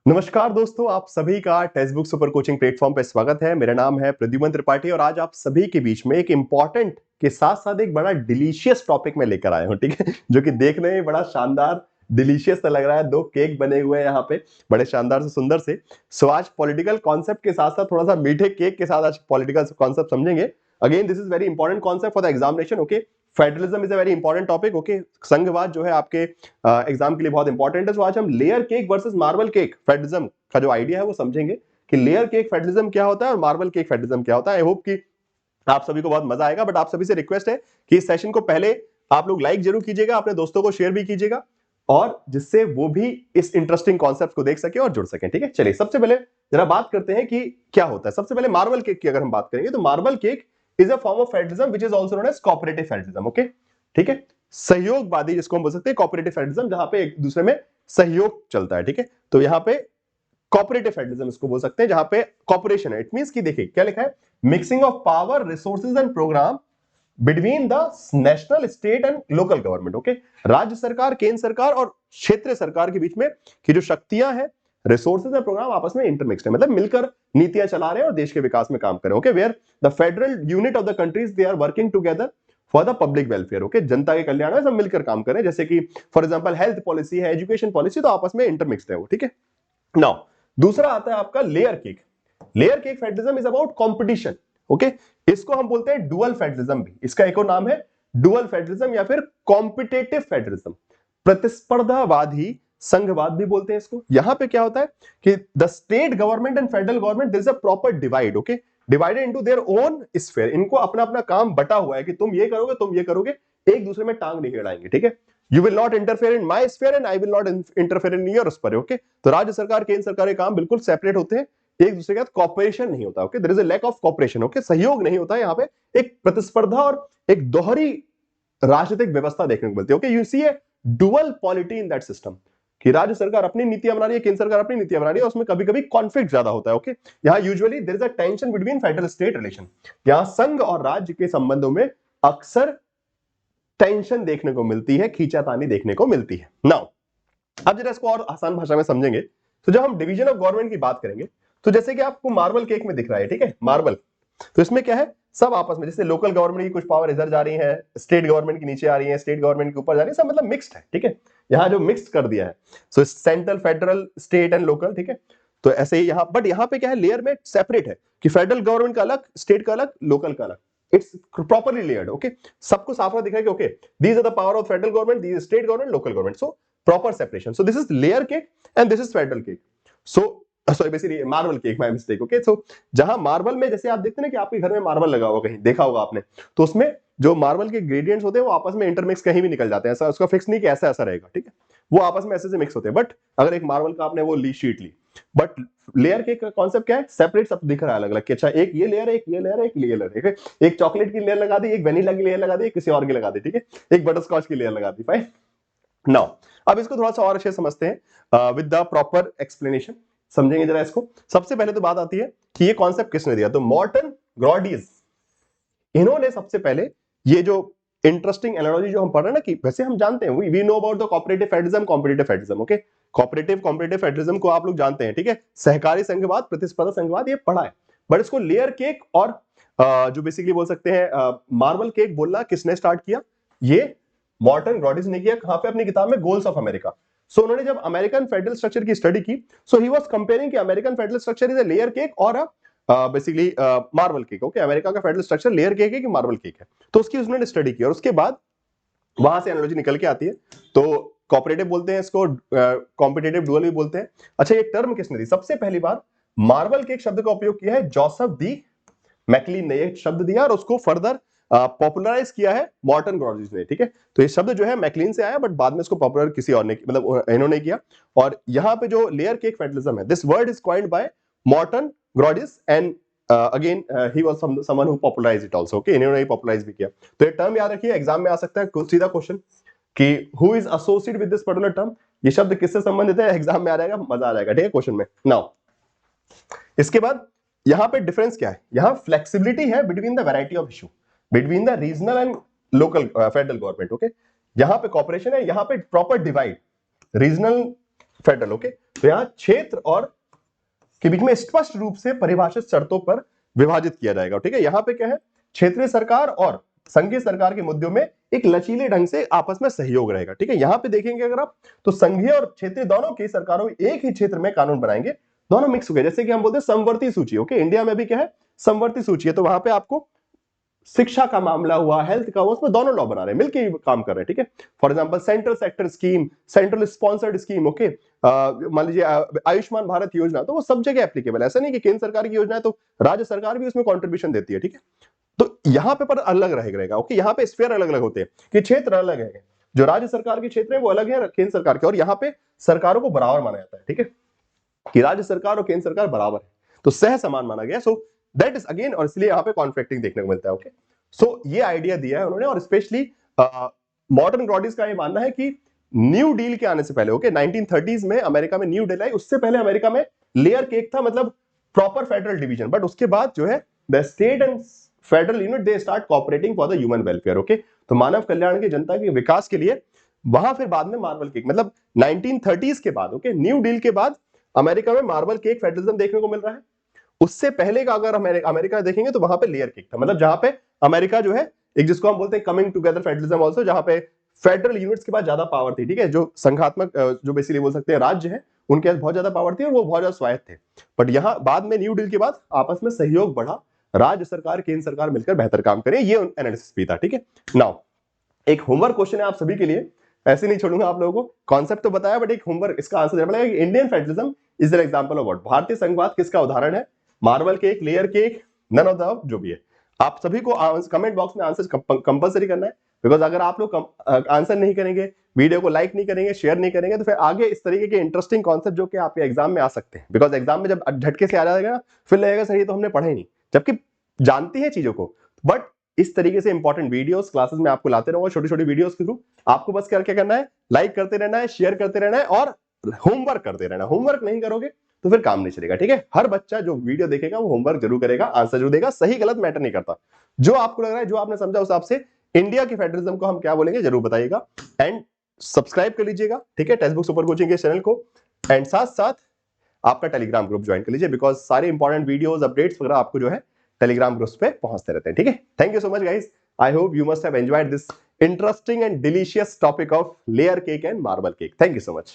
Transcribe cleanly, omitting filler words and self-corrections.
नमस्कार दोस्तों, आप सभी का text book super coaching platform पे स्वागत है। मेरा नाम है प्रद्युमन त्रिपाठी और आज आप सभी के बीच में एक इंपॉर्टेंट के साथ साथ एक बड़ा डिलीशियस टॉपिक में लेकर आया हूं, ठीक है, जो कि देखने में बड़ा शानदार डिलीशियस सा लग रहा है। दो केक बने हुए हैं यहाँ पे, बड़े शानदार से सुंदर से। सो आज पॉलिटिकल कॉन्सेप्ट के साथ साथ थोड़ा सा मीठे केक के साथ आज पॉलिटिकल कॉन्सेप्ट समझेंगे। Again this is very important concept for the examination. Okay, federalism is a very important topic. Okay, संघवाद जो है आपके एग्जाम के लिए बहुत इंपॉर्टेंट है। तो आज हम layer cake versus marble cake federalism का जो आइडिया है वो समझेंगे कि लेयर केक फेडरलिज्म क्या होता है और मार्बल केक फेडरलिज्म क्या होता है। आई होप कि आप सभी को बहुत मजा आएगा। बट आप सभी से रिक्वेस्ट है कि इस सेशन को पहले आप लोग लाइक जरूर कीजिएगा, अपने दोस्तों को शेयर भी कीजिएगा, और जिससे वो भी इस इंटरेस्टिंग कॉन्सेप्ट को देख सके और जुड़ सके। ठीक है, चलिए सबसे पहले जरा बात करते हैं कि क्या होता है। सबसे पहले मार्बल केक की अगर हम बात करेंगे तो marble cake is a form of federalism which is also known as cooperative federalism. Okay, ठीक है, सहयोगवादी जिसको हम बोल सकते हैं कोऑपरेटिव फेडरलिज्म, जहां पे एक दूसरे में सहयोग चलता है। ठीक है, तो यहां पे कोऑपरेटिव फेडरलिज्म इसको बोल सकते हैं, जहां पे कॉपरेशन है। इट मींस कि देखिए क्या लिखा है, mixing of power resources and programme between the national state and local government. Okay, राज्य सरकार, केंद्र सरकार और क्षेत्रीय सरकार के बीच में की जो शक्तियां हैं, रिसोर्सेज और प्रोग्राम आपस में इंटरमिक्स्ड है, मतलब मिलकर नीतियां चला रहे हैं और देश के विकास में काम कर रहे हैं। Okay, where the federal unit of the countries they are working together for the public welfare. Okay, जनता के कल्याण में सब मिलकर काम कर रहे हैं। जैसे कि फॉर एग्जांपल हेल्थ पॉलिसी है, एजुकेशन पॉलिसी, तो आपस में इंटरमिक्स्ड है वो। ठीक है, नाउ दूसरा आता है आपका layer cake. Layer cake federalism is about competition. Okay, इसको हम बोलते हैं डुअल फेडरलिज्म भी। इसका एक और नाम है डुअल फेडरलिज्म या फिर कॉम्पिटेटिव फेडरलिज्म, प्रतिस्पर्धावादी संघवाद भी बोलते हैं इसको। यहां पे क्या होता है कि the state government and federal government there is a proper divide. Okay, divided into their own sphere. इनको अपना अपना काम बटा हुआ है कि तुम ये करोगे, तुम ये करोगे, एक दूसरे में टांग नहीं अड़ाएंगे। ठीक है, you will not interfere in my sphere and I will not interfere in your sphere. Okay, तो राज्य सरकार, केंद्र सरकार के काम बिल्कुल सेपरेट होते हैं, एक दूसरे के साथ कॉपरेशन नहीं होता। Okay, there is a lack of cooperation. Okay, सहयोग नहीं होता है यहाँ पे, एक प्रतिस्पर्धा और एक दोहरी राजनीतिक व्यवस्था देखने को मिलती है। Okay, you see a dual polity in that system, कि राज्य सरकार अपनी नीतियां बना रही है, केंद्र सरकार अपनी नीतियां बना रही है, उसमें कभी कभी कॉन्फ्लिक्ट ज्यादा होता है। ओके, यहाँ usually there is a tension between federal state relation. यहाँ संघ और राज्य के संबंधों में अक्सर टेंशन देखने को मिलती है, खींचातानी देखने को मिलती है। नाउ अब जरा इसको और आसान भाषा में समझेंगे तो जब हम डिवीजन ऑफ गवर्नमेंट की बात करेंगे तो जैसे कि आपको मार्बल केक में दिख रहा है, ठीक है, मार्बल, तो इसमें क्या है, सब आपस में, जैसे लोकल गवर्नमेंट की कुछ पावर इधर जा रही है, स्टेट गवर्नमेंट की नीचे आ रही है, स्टेट गवर्नमेंट के ऊपर जा रही है, सब मतलब मिक्स्ड है। ठीक है, यहाँ जो मिक्स कर दिया है, सो central, federal, state and local. ठीक है, तो ऐसे ही यहाँ, बट यहाँ पे क्या है, लेयर में सेपरेट है कि फेडरल गवर्नमेंट का अलग, स्टेट का अलग, लोकल का अलग। It's properly layered. ओके, सबको साफ दिख रहा है कि okay, these are the power of federal government, these state government, local government. So proper separation. So this is layer cake and this is federal cake. So sorry, basically marble cake, my mistake. Okay, so जहां marble में जैसे आप देखते हैं ना कि आपके घर में मार्बल लगा हुआ, कहीं देखा होगा आपने, तो उसमें जो मार्बल के ग्रेडियंट्स होते हैं वो आपस में इंटरमिक्स कहीं भी निकल जाते हैं। ऐसा उसका फिक्स नहीं कि ऐसा ऐसा रहेगा। ठीक है, वो आपस में ऐसे से मिक्स होते हैं। बट अगर एक मार्बल का आपने वो ली, शीट ली, बट लेयर केक का कॉन्सेप्ट क्या है, सेपरेट सब दिख रहा है अलग अलग कि अच्छा एक ये लेयर है, एक ये लेयर है, एक ये लेयर है, एक चॉकलेट की लेयर लगा दी, एक वेनिला की लेयर लगा दी, एक किसी और की लगा दी। ठीक है, एक बटरस्कॉच की लेयर लगा दी। फाइन, नाउ अब इसको थोड़ा सा और अच्छे समझते हैं विद द प्रॉपर एक्सप्लेनेशन, समझेंगे जरा इसको। सबसे पहले तो बात आती है कि ये कॉन्सेप्ट किसने दिया, तो मॉर्टन ग्रॉडीज, इन्होंने सबसे पहले ये जो इंटरेस्टिंग एनालॉजी जो हम पढ़ रहे हैं ना, कि वैसे हम जानते हैं, we know about the cooperative federalism, competitive federalism. Okay, competitive federalism को आप लोग जानते हैं, ठीक है, सहकारी संघवाद, प्रतिस्पर्धा संघवाद, ये पढ़ा है। बट इसको लेयर केक और जो बेसिकली बोल सकते हैं मार्बल केक बोलना किसने स्टार्ट किया, ये मॉर्टन ग्रॉडीज ने किया। कहां पे, अपनी किताब में गोल्स ऑफ अमेरिका। सो उन्होंने जब अमेरिकन फेडरल स्ट्रक्चर की स्टडी की, सो ही वाज कंपेयरिंग कि American federal structure is a layer cake और basically marble cake. Okay, America का फेडरल स्ट्रक्चर लेयर केक है कि मार्बल केक है, तो उसकी उसने स्टडी की और उसके बाद वहां से एनालॉजी निकल के आती है। तो कोऑपरेटिव बोलते हैं इसको, कॉम्पिटिटिव डुअल भी बोलते हैं। अच्छा, ये टर्म किसने दी, सबसे पहली बार मार्बल केक शब्द का उपयोग किया है जोसेफ डी मैकलीन ने, ये शब्द दिया और उसको फर्दर पॉपुलराइज किया है मॉर्टन ग्रॉडीज ने। ठीक है, तो ये शब्द जो है मैकलीन से आया, बट बाद में इसको पॉपुलर किसी और ने, मतलब इन्होंने किया। और यहाँ पे जो लेयर केक फेडरलिज्म है, this word is coined by Morton Grodzins and again he was someone who popularized it also. Okay, इन्होंने ही पॉपुलराइज भी किया। तो ये टर्म याद रखिए, एग्जाम में आ सकता है सीधा क्वेश्चन कि who is associated with this particular term, ये शब्द किससे संबंधित है, एग्जाम में आ जाएगा, मजा आ जाएगा। ठीक है, क्वेश्चन में। नाउ इसके बाद यहां पे डिफरेंस क्या है, यहां फ्लेक्सिबिलिटी है between the variety of issue, between the regional and local federal government. Okay, यहां पे कॉपरेशन है, यहां पे proper divide, regional federal. Okay, तो यहां क्षेत्र और के बीच में स्पष्ट रूप से परिभाषित शर्तों पर विभाजित किया जाएगा। ठीक है, यहां पे क्या है, क्षेत्रीय सरकार और संघीय सरकार के मुद्दों में एक लचीले ढंग से आपस में सहयोग रहेगा। ठीक है, यहां पे देखेंगे अगर आप, तो संघीय और क्षेत्रीय दोनों की सरकारों एक ही क्षेत्र में कानून बनाएंगे, दोनों मिक्स हो गए। जैसे कि हम बोलते हैं समवर्ती सूची। ओके, इंडिया में भी क्या है, समवर्ती सूची है, तो वहां पे आपको शिक्षा का मामला हुआ, हेल्थ का हुआ, उसमें दोनों लॉ बना रहे हैं, मिलकर काम कर रहे हैं। ठीक है, for example central sector scheme, central sponsored scheme. Okay, मान लीजिए आयुष्मान भारत योजना, तो वो सब जगह एप्लीकेबल है। ऐसा नहीं कि केंद्र सरकार की योजना है तो राज्य सरकार भी उसमें कॉन्ट्रीब्यूशन देती है। ठीक है, तो यहां पे पर अलग रहेगा। ओके, यहाँ पे स्फीयर अलग अलग होते हैं कि क्षेत्र अलग है, जो राज्य सरकार के क्षेत्र है वो अलग है केंद्र सरकार के, और यहाँ पे सरकारों को बराबर माना जाता है। ठीक है, कि राज्य सरकार और केंद्र सरकार बराबर है, तो सह समान माना गया। सो दैट इज अगेन, और इसलिए यहाँ पे कॉन्फ्लिक्टिंग देखने को मिलता है। ओके, सो ये आइडिया दिया है उन्होंने, और स्पेशली मॉडर्न ग्रॉडिस का ये मानना है कि न्यू डील के आने से पहले, ओके, 1930s में अमेरिका में न्यू डील आई, उससे पहले अमेरिका में लेयर केक था, मतलब प्रॉपर फेडरल डिवीजन, बट उसके बाद जो है the state and federal unit they start cooperating for the human welfare. Okay, तो मानव कल्याण के, जनता के विकास के लिए, वहां फिर बाद में मार्बल केक, मतलब 1930s के बाद, ओके, न्यू डील के बाद अमेरिका में मार्बल केक फेडरलिज्म देखने को मिल रहा है। उससे पहले का अगर अमेरिका देखेंगे तो वहां पे लेयर केक था, मतलब जहां पे अमेरिका जो है एक, जिसको हम बोलते हैं कमिंग टुगेदर फेडरलिज्म आल्सो, जहां पे फेडरल यूनिट्स के पास ज्यादा पावर थी। ठीक है, जो संघात्मक, जो बेसिकली बोल सकते हैं राज्य है, उनके पास बहुत ज्यादा पावर थी और वो बहुत ज्यादा स्वायत्त थे। बट यहाँ बाद में न्यू डील के बाद आपस में सहयोग बढ़ा, राज्य सरकार केंद्र सरकार मिलकर बेहतर काम करें, ये एनालिसिस भी था। ठीक है, नाउ एक होमवर्क क्वेश्चन है आप सभी के लिए, ऐसे नहीं छोड़ूंगा आप लोगों को, कॉन्सेप्ट तो बताया बट एक होमवर्क, इसका आंसर देना पड़ेगा कि Indian federalism is an example of what, भारतीय संघवाद किसका उदाहरण है, marble cake, layer cake, none of the, जो भी है। आप सभी को कमेंट बॉक्स में आंसर कंपलसरी करना है, बिकॉज अगर आप लोग आंसर नहीं करेंगे, वीडियो को लाइक नहीं करेंगे, शेयर नहीं करेंगे, तो फिर आगे इस तरीके के इंटरेस्टिंग कॉन्सेप्ट जो कि आपके एग्जाम में आ सकते हैं, बिकॉज एग्जाम में जब झटके से आ जाएगा ना, फिर लगेगा सर ये तो हमने पढ़ा ही नहीं, जबकि जानती है चीजों को। बट इस तरीके से इंपॉर्टेंट वीडियोस क्लासेस में आपको लाते रहूंगा, छोटी छोटी वीडियोस के थ्रू। आपको बस क्या करना है, लाइक करते रहना है, शेयर करते रहना है और होमवर्क करते रहना। होमवर्क नहीं करोगे तो फिर काम नहीं चलेगा। ठीक है, हर बच्चा जो वीडियो देखेगा वो होमवर्क जरूर करेगा, आंसर जरूर देगा, सही गलत मैटर नहीं करता, जो आपको लग रहा है, जो आपने समझा उस हिसाब से इंडिया के फेडरलिज्म को हम क्या बोलेंगे जरूर बताइएगा। एंड सब्सक्राइब कर लीजिएगा, ठीक है, टेक्स्ट बुक सुपर कोचिंग के चैनल को, एंड साथ साथ आपका टेलीग्राम ग्रुप ज्वाइन कर लीजिए, बिकॉज सारे इंपॉर्टेंट वीडियोस, अपडेट्स वगैरह आपको जो है टेलीग्राम ग्रुप पे पहुंचते रहते हैं। ठीक है, thank you so much guys, I hope you must have enjoyed this interesting and delicious topic of layer cake and marble cake. Thank you so much.